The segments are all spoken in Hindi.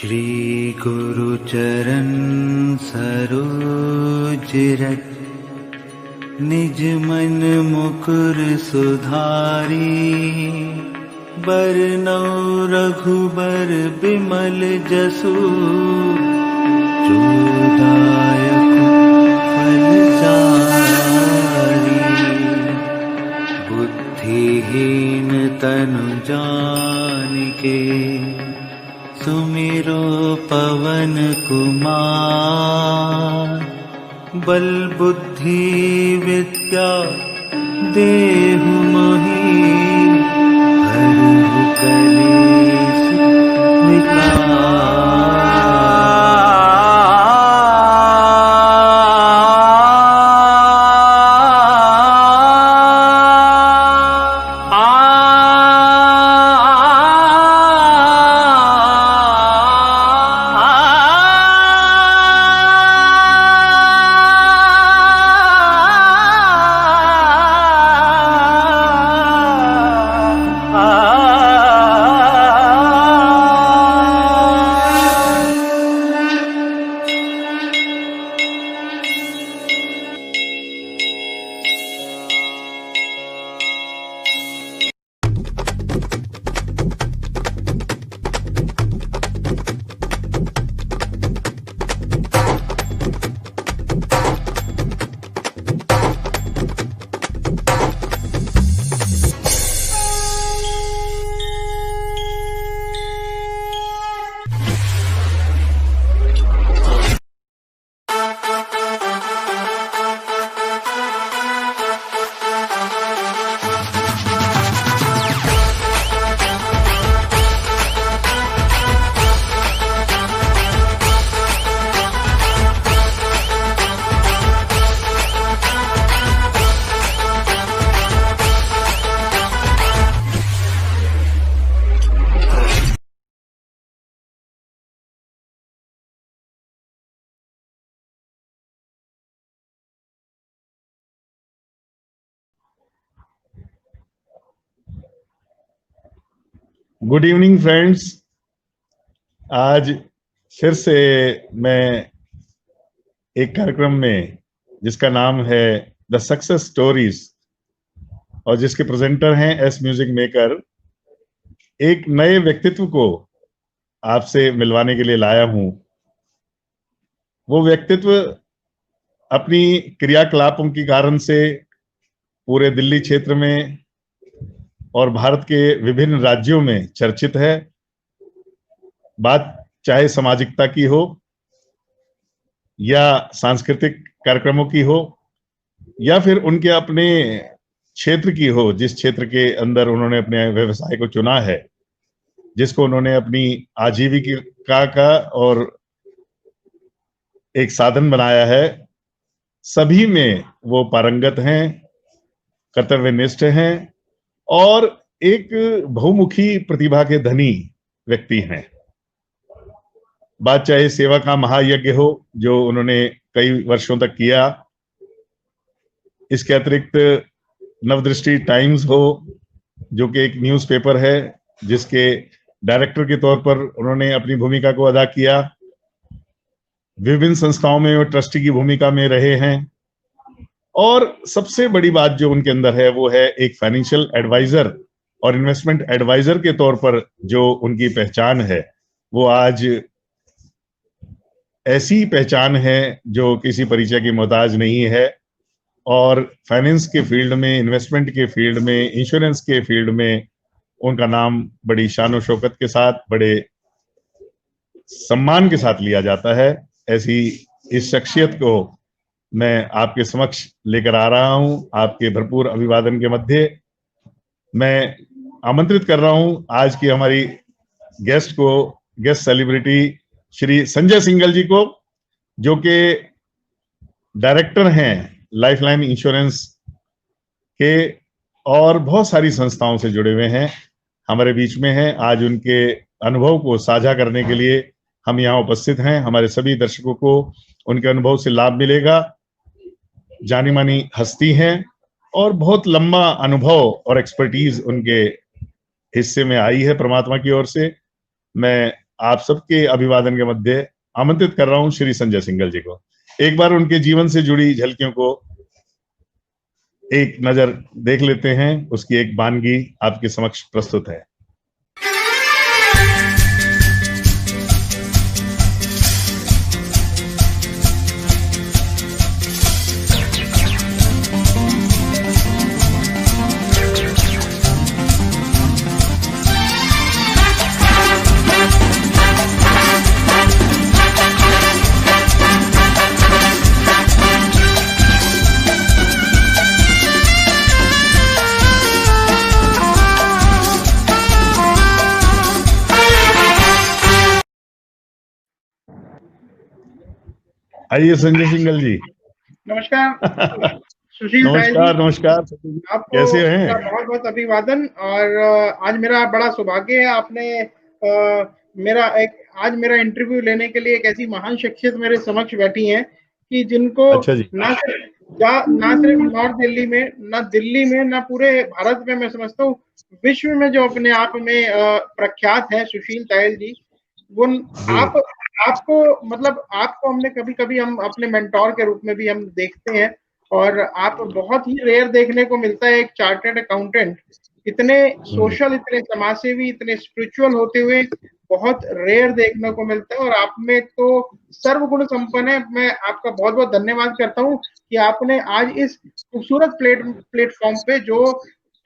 श्री गुरु चरण सरोज रज, निज मन मुकुर सुधारी। बरनौ रघुबर बिमल जसु, जो दायक फलचारी। बुद्धिहीन तनु जानिके, सुमिरो पवन कुमार। बल बुद्धि विद्या देहु मोहि, हरहु कलेश विकार। Good evening friends. आज फिर से मैं एक कार्यक्रम में जिसका नाम है द सक्सेस स्टोरीज और जिसके प्रेजेंटर हैं एस म्यूजिक मेकर, एक नए व्यक्तित्व को आपसे मिलवाने के लिए लाया हूं। वो व्यक्तित्व अपनी क्रियाकलापों के कारण से पूरे दिल्ली क्षेत्र में और भारत के विभिन्न राज्यों में चर्चित है। बात चाहे सामाजिकता की हो या सांस्कृतिक कार्यक्रमों की हो या फिर उनके अपने क्षेत्र की हो, जिस क्षेत्र के अंदर उन्होंने अपने व्यवसाय को चुना है, जिसको उन्होंने अपनी आजीविका का और एक साधन बनाया है, सभी में वो पारंगत हैं, कर्तव्यनिष्ठ हैं और एक बहुमुखी प्रतिभा के धनी व्यक्ति हैं। बात चाहे सेवा का महायज्ञ हो जो उन्होंने कई वर्षों तक किया, इसके अतिरिक्त नवदृष्टि टाइम्स हो जो कि एक न्यूज़पेपर है जिसके डायरेक्टर के तौर पर उन्होंने अपनी भूमिका को अदा किया। विभिन्न संस्थाओं में वो ट्रस्टी की भूमिका में रहे हैं और सबसे बड़ी बात जो उनके अंदर है वो है एक फाइनेंशियल एडवाइजर और इन्वेस्टमेंट एडवाइजर के तौर पर जो उनकी पहचान है, वो आज ऐसी पहचान है जो किसी परिचय की मोहताज नहीं है। और फाइनेंस के फील्ड में, इन्वेस्टमेंट के फील्ड में, इंश्योरेंस के फील्ड में उनका नाम बड़ी शान और शौकत के साथ, बड़े सम्मान के साथ लिया जाता है। ऐसी इस शख्सियत को मैं आपके समक्ष लेकर आ रहा हूं। आपके भरपूर अभिवादन के मध्य मैं आमंत्रित कर रहा हूं आज की हमारी गेस्ट सेलिब्रिटी श्री संजय सिंघल जी को, जो कि डायरेक्टर हैं लाइफलाइन इंश्योरेंस के और बहुत सारी संस्थाओं से जुड़े हुए हैं, हमारे बीच में हैं। आज उनके अनुभव को साझा करने के लिए हम यहाँ उपस्थित हैं। हमारे सभी दर्शकों को उनके अनुभव से लाभ मिलेगा। जानी मानी हस्ती हैं और बहुत लंबा अनुभव और एक्सपर्टीज उनके हिस्से में आई है परमात्मा की ओर से। मैं आप सबके अभिवादन के मध्य आमंत्रित कर रहा हूं श्री संजय सिंघल जी को। एक बार उनके जीवन से जुड़ी झलकियों को एक नजर देख लेते हैं। उसकी एक वानगी आपके समक्ष प्रस्तुत है। आइए संजय सिंघल जी। नमस्कार सुशील साहिल जी, नमस्कार नमस्कार। आपको कैसे हैं? बहुत बहुत अभिवादन। और आज मेरा बड़ा सौभाग्य है, आपने आज मेरा इंटरव्यू लेने के लिए एक ऐसी महान शख्सियत मेरे समक्ष बैठी हैं कि जिनको अच्छा जी। ना सिर्फ नॉर्थ दिल्ली में, ना दिल्ली में, ना पूरे भारत में, मैं समझता हूँ विश्व में जो अपने आप में प्रख्यात है, सुशील साहिल जी। वो आपको मतलब आपको हमने कभी कभी हम अपने मेंटोर के रूप में भी हम देखते हैं, और आप बहुत ही रेयर देखने को मिलता है एक चार्टर्ड अकाउंटेंट इतने सोशल, इतने समाजसेवी, इतने स्पिरिचुअल होते हुए बहुत रेयर देखने को मिलता है। और आप में तो सर्वगुण संपन्न है। मैं आपका बहुत बहुत धन्यवाद करता हूँ कि आपने आज इस खूबसूरत प्लेटफॉर्म पे, जो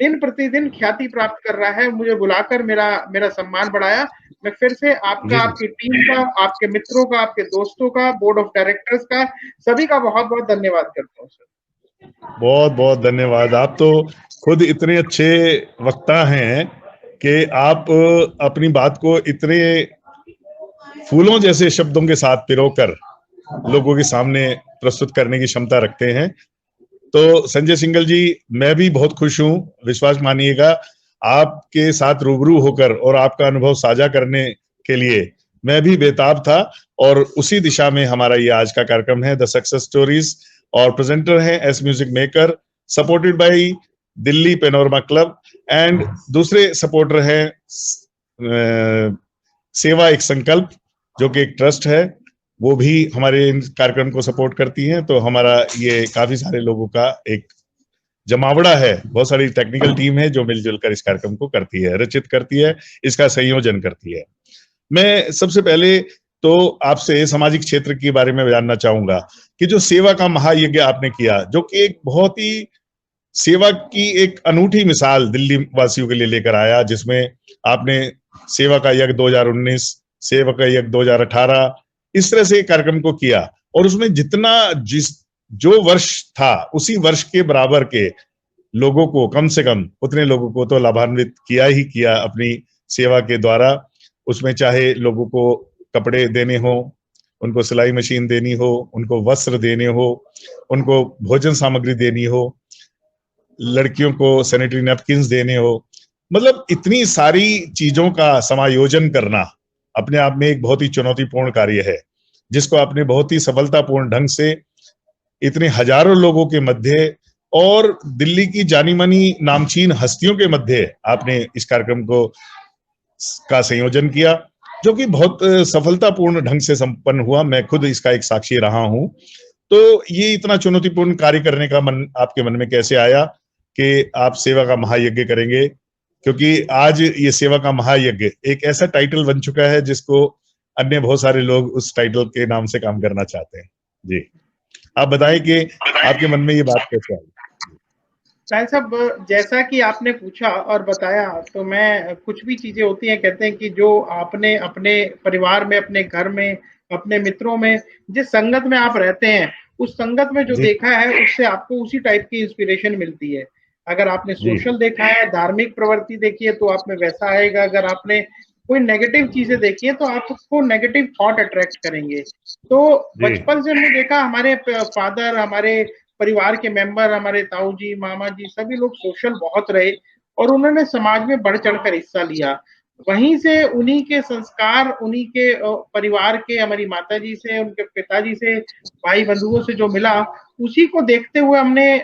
दिन प्रतिदिन ख्याति प्राप्त कर रहा है, मुझे बुलाकर मेरा सम्मान बढ़ाया। मैं फिर से आपका, आपकी टीम का, आपके मित्रों का, आपके दोस्तों का, बोर्ड ऑफ डायरेक्टर्स का, सभी का बहुत बहुत धन्यवाद करता हूँ सर। बहुत बहुत धन्यवाद। आप तो खुद इतने अच्छे वक्ता हैं कि आप अपनी बात को इतने फूलों जैसे शब्दों के साथ पिरोकर लोगों के सामने प्रस्तुत करने की क्षमता रखते हैं। तो संजय सिंघल जी, मैं भी बहुत खुश हूं। विश्वास मानिएगा, आपके साथ रूबरू होकर और आपका अनुभव साझा करने के लिए मैं भी बेताब था। और उसी दिशा में हमारा ये आज का कार्यक्रम है, द सक्सेस स्टोरीज। और प्रेजेंटर हैं S music maker, supported by Delhi panorama club, and दूसरे सपोर्टर हैं सेवा एक संकल्प, जो कि एक ट्रस्ट है, वो भी हमारे इन कार्यक्रम को सपोर्ट करती हैं। तो हमारा ये काफी सारे लोगों का एक जमावड़ा है, बहुत सारी टेक्निकल टीम है जो मिलजुल कर इस कार्यक्रम को करती है, रचित करती है, इसका संयोजन करती है। मैं सबसे पहले तो आपसे सामाजिक क्षेत्र के बारे में जानना चाहूंगा कि जो सेवा का महायज्ञ आपने किया, जो कि एक बहुत ही सेवा की एक अनूठी मिसाल दिल्ली वासियों के लिए लेकर आया, जिसमें आपने सेवा का यज्ञ 2019, सेवा का यज्ञ 2018, इस तरह से कार्यक्रम को किया। और उसमें जो वर्ष था उसी वर्ष के बराबर के लोगों को, कम से कम उतने लोगों को तो लाभान्वित किया ही किया अपनी सेवा के द्वारा। उसमें चाहे लोगों को कपड़े देने हो, उनको सिलाई मशीन देनी हो, उनको वस्त्र देने हो, उनको भोजन सामग्री देनी हो, लड़कियों को सैनिटरी नैपकिन्स देने हो, मतलब इतनी सारी चीजों का समायोजन करना अपने आप में एक बहुत ही चुनौतीपूर्ण कार्य है, जिसको आपने बहुत ही सफलतापूर्ण ढंग से इतने हजारों लोगों के मध्य और दिल्ली की जानी मानी नामचीन हस्तियों के मध्य आपने इस कार्यक्रम का संयोजन किया, जो कि बहुत सफलतापूर्ण ढंग से संपन्न हुआ। मैं खुद इसका एक साक्षी रहा हूं। तो ये इतना चुनौतीपूर्ण कार्य करने का मन आपके मन में कैसे आया कि आप सेवा का महायज्ञ करेंगे? क्योंकि आज ये सेवा का महायज्ञ एक ऐसा टाइटल बन चुका है जिसको अन्य बहुत सारे लोग उस टाइटल के नाम से काम करना चाहते हैं। जी, आप बताएं कि आपके मन में ये बात कैसे आई? साहिल साहब, जैसा कि आपने पूछा और बताया, तो मैं, कुछ भी चीजें होती हैं, कहते हैं कि जो आपने अपने परिवार में, अपने घर में, अपने मित्रों में, जिस संगत में आप रहते हैं, उस संगत में जो देखा है, उससे आपको उसी टाइप की इंस्पिरेशन मिलती है। अगर आपने सोशल देखा है, धार्मिक प्रवृत्ति देखी है, तो आप में वैसा आएगा। अगर आपने कोई नेगेटिव चीजें देखी है, तो आपको नेगेटिव थॉट अट्रैक्ट करेंगे। तो बचपन से हमने देखा, हमारे फादर, हमारे परिवार के मेंबर, हमारे ताऊ जी, मामा जी, सभी लोग सोशल बहुत रहे और उन्होंने समाज में बढ़ चढ़कर हिस्सा लिया। वहीं से उन्हीं के संस्कार, उन्हीं के परिवार के, हमारी माता जी से, उनके पिताजी से, भाई बंधुओं से जो मिला, उसी को देखते हुए हमने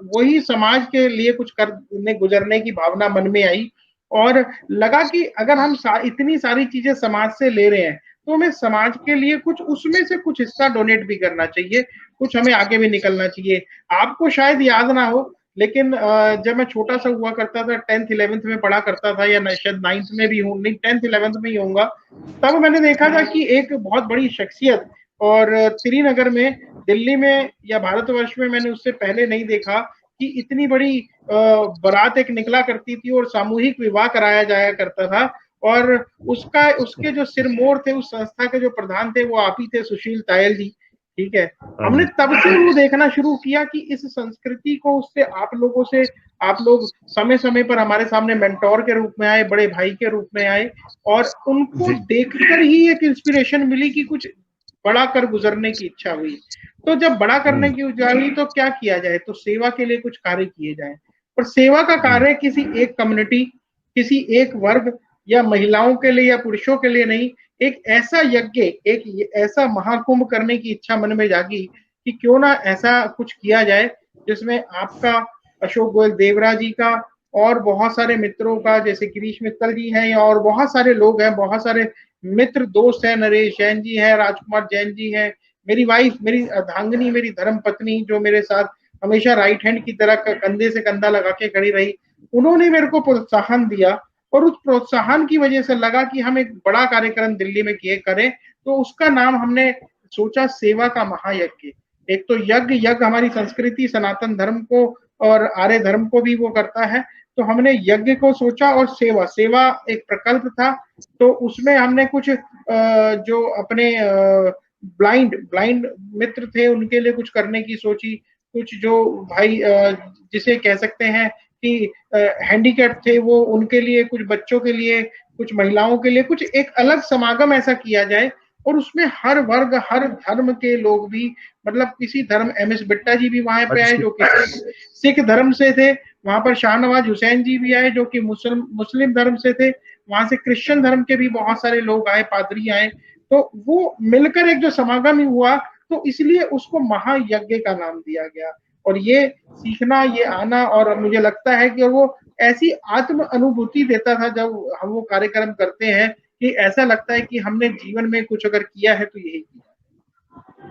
वही समाज के लिए कुछ करने गुजरने की भावना मन में आई। और लगा कि अगर हम इतनी सारी चीजें समाज से ले रहे हैं तो हमें समाज के लिए कुछ उसमें से कुछ हिस्सा डोनेट भी करना चाहिए, कुछ हमें आगे भी निकलना चाहिए। आपको शायद याद ना हो, लेकिन जब मैं छोटा सा हुआ करता था, 10th 11th में पढ़ा करता था, या शायद 9th में भी हूँ, नहीं 10th 11th में ही होऊंगा, तब मैंने देखा था कि एक बहुत बड़ी शख्सियत, और श्रीनगर में, दिल्ली में या भारतवर्ष में मैंने उससे पहले नहीं देखा कि इतनी बड़ी बारात एक निकला करती थी और सामूहिक विवाह कराया जाया करता था। और उसके जो सिरमौर थे, उस संस्था के जो प्रधान थे, वो आप ही थे, सुशील तायल जी। ठीक है, हमने तब से वो देखना शुरू किया कि इस संस्कृति को उससे आप लोग समय समय पर हमारे सामने मेंटोर के रूप में आए, बड़े भाई के रूप में आए, और उनको देखकर ही एक इंस्पिरेशन मिली कि कुछ बड़ा कर गुजरने की इच्छा हुई। तो जब बड़ा करने की इच्छा हुई तो क्या किया जाए, तो सेवा के लिए कुछ कार्य किए जाए। पर सेवा का कार्य किसी एक कम्युनिटी, किसी एक वर्ग या महिलाओं के लिए या पुरुषों के लिए नहीं, एक ऐसा यज्ञ, एक ऐसा महाकुंभ करने की इच्छा मन में जागी कि क्यों ना ऐसा कुछ किया जाए जिसमें आपका, अशोक गोयल देवरा जी का, और बहुत सारे मित्रों का, जैसे गिरीश मित्तल जी हैं, और बहुत सारे लोग हैं, बहुत सारे मित्र दोस्त हैं, नरेश जैन जी हैं, राजकुमार जैन जी हैं, मेरी वाइफ, मेरी अर्धांगिनी, मेरी धर्म पत्नी, जो मेरे साथ हमेशा राइट हैंड की तरह कंधे से कंधा लगा के खड़ी रही, उन्होंने मेरे को प्रोत्साहन दिया। और उस प्रोत्साहन की वजह से लगा कि हम एक बड़ा कार्यक्रम दिल्ली में किए करें, तो उसका नाम हमने सोचा सेवा का महायज्ञ। एक तो यज्ञ हमारी संस्कृति, सनातन धर्म को और आर्य धर्म को भी वो करता है, तो हमने यज्ञ को सोचा, और सेवा एक प्रकल्प था। तो उसमें हमने कुछ जो अपने ब्लाइंड मित्र थे उनके लिए कुछ करने की सोची, कुछ जो भाई जिसे कह सकते हैं कि हैंडीकैप थे, वो उनके लिए, कुछ बच्चों के लिए, कुछ महिलाओं के लिए, कुछ एक अलग समागम ऐसा किया जाए, और उसमें हर वर्ग, हर धर्म के लोग भी, मतलब किसी धर्म, एमएस बिट्टा जी भी वहां पे आए जो कि सिख धर्म से थे, वहां पर शाहनवाज हुसैन जी भी आए जो कि मुस्लिम धर्म से थे, वहां से क्रिश्चियन धर्म के भी बहुत सारे लोग आए, पादरी आए, तो वो मिलकर एक जो समागम ही हुआ, तो इसलिए उसको महायज्ञ का नाम दिया गया। और ये सीखना, ये आना, और मुझे लगता है कि वो ऐसी आत्म अनुभूति देता था जब हम वो कार्यक्रम करते हैं, कि ऐसा लगता है कि हमने जीवन में कुछ अगर किया है तो यही किया।